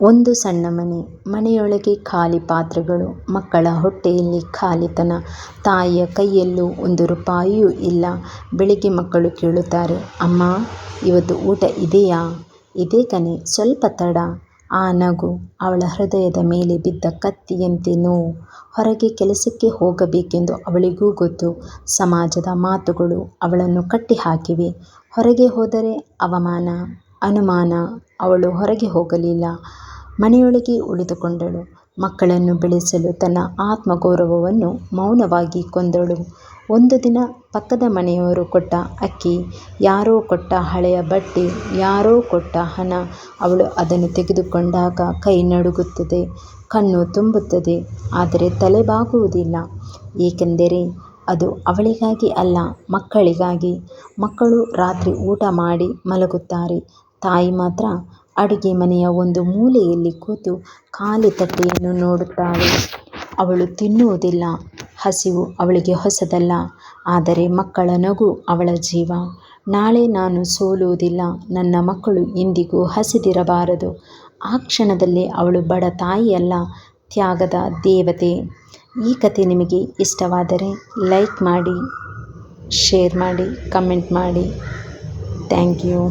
ಒಂದು ಸಣ್ಣ ಮನೆ, ಮನೆಯೊಳಗೆ ಖಾಲಿ ಪಾತ್ರೆಗಳು, ಮಕ್ಕಳ ಹೊಟ್ಟೆಯಲ್ಲಿ ಖಾಲಿತನ, ತಾಯಿಯ ಕೈಯಲ್ಲೂ 1 ರೂಪಾಯಿಯೂ ಇಲ್ಲ. ಬೆಳಿಗ್ಗೆ ಮಕ್ಕಳು ಕೇಳುತ್ತಾರೆ, ಅಮ್ಮ ಇವತ್ತು ಊಟ ಇದೆಯಾ? ಇದೆ ಕಣೆ, ಸ್ವಲ್ಪ ತಡ. ಆ ನಗು ಅವಳ ಹೃದಯದ ಮೇಲೆ ಬಿದ್ದ ಕತ್ತಿಯಂತೆ ನೋವು. ಹೊರಗೆ ಕೆಲಸಕ್ಕೆ ಹೋಗಬೇಕೆಂದು ಅವಳಿಗೂ ಗೊತ್ತು. ಸಮಾಜದ ಮಾತುಗಳು ಅವಳನ್ನು ಕಟ್ಟಿಹಾಕಿವೆ. ಹೊರಗೆ ಹೋದರೆ ಅವಮಾನ, ಅನುಮಾನ. ಅವಳು ಹೊರಗೆ ಹೋಗಲಿಲ್ಲ. ಮನೆಯೊಳಗೆ ಉಳಿದುಕೊಂಡಳು. ಮಕ್ಕಳನ್ನು ಬೆಳೆಸಲು ತನ್ನ ಆತ್ಮಗೌರವವನ್ನು ಮೌನವಾಗಿ ಕೊಂದಳು. ಒಂದು ದಿನ ಪಕ್ಕದ ಮನೆಯವರು ಕೊಟ್ಟ ಅಕ್ಕಿ, ಯಾರೋ ಕೊಟ್ಟ ಹಳೆಯ ಬಟ್ಟೆ, ಯಾರೋ ಕೊಟ್ಟ ಹಣ. ಅವಳು ಅದನ್ನು ತೆಗೆದುಕೊಂಡಾಗ ಕೈ ನಡುಗುತ್ತದೆ, ಕಣ್ಣು ತುಂಬುತ್ತದೆ, ಆದರೆ ತಲೆ ಬಾಗುವುದಿಲ್ಲ. ಏಕೆಂದರೆ ಅದು ಅವಳಿಗಾಗಿ ಅಲ್ಲ, ಮಕ್ಕಳಿಗಾಗಿ. ಮಕ್ಕಳು ರಾತ್ರಿ ಊಟ ಮಾಡಿ ಮಲಗುತ್ತಾರೆ. ತಾಯಿ ಮಾತ್ರ ಅಡುಗೆ ಮನೆಯ ಒಂದು ಮೂಲೆಯಲ್ಲಿ ಕೂತು ಖಾಲಿ ತಟ್ಟೆಯನ್ನು ನೋಡುತ್ತಾಳೆ. ಅವಳು ತಿನ್ನುವುದಿಲ್ಲ. ಹಸಿವು ಅವಳಿಗೆ ಹೊಸದಲ್ಲ, ಆದರೆ ಮಕ್ಕಳ ನಗು ಅವಳ ಜೀವ. ನಾಳೆ ನಾನು ಸೋಲುವುದಿಲ್ಲ, ನನ್ನ ಮಕ್ಕಳು ಎಂದಿಗೂ ಹಸಿದಿರಬಾರದು. ಆ ಕ್ಷಣದಲ್ಲಿ ಅವಳು ಬಡ ತಾಯಿಯಲ್ಲ, ತ್ಯಾಗದ ದೇವತೆ. ಈ ಕಥೆ ನಿಮಗೆ ಇಷ್ಟವಾದರೆ ಲೈಕ್ ಮಾಡಿ, ಶೇರ್ ಮಾಡಿ, ಕಮೆಂಟ್ ಮಾಡಿ. Thank you.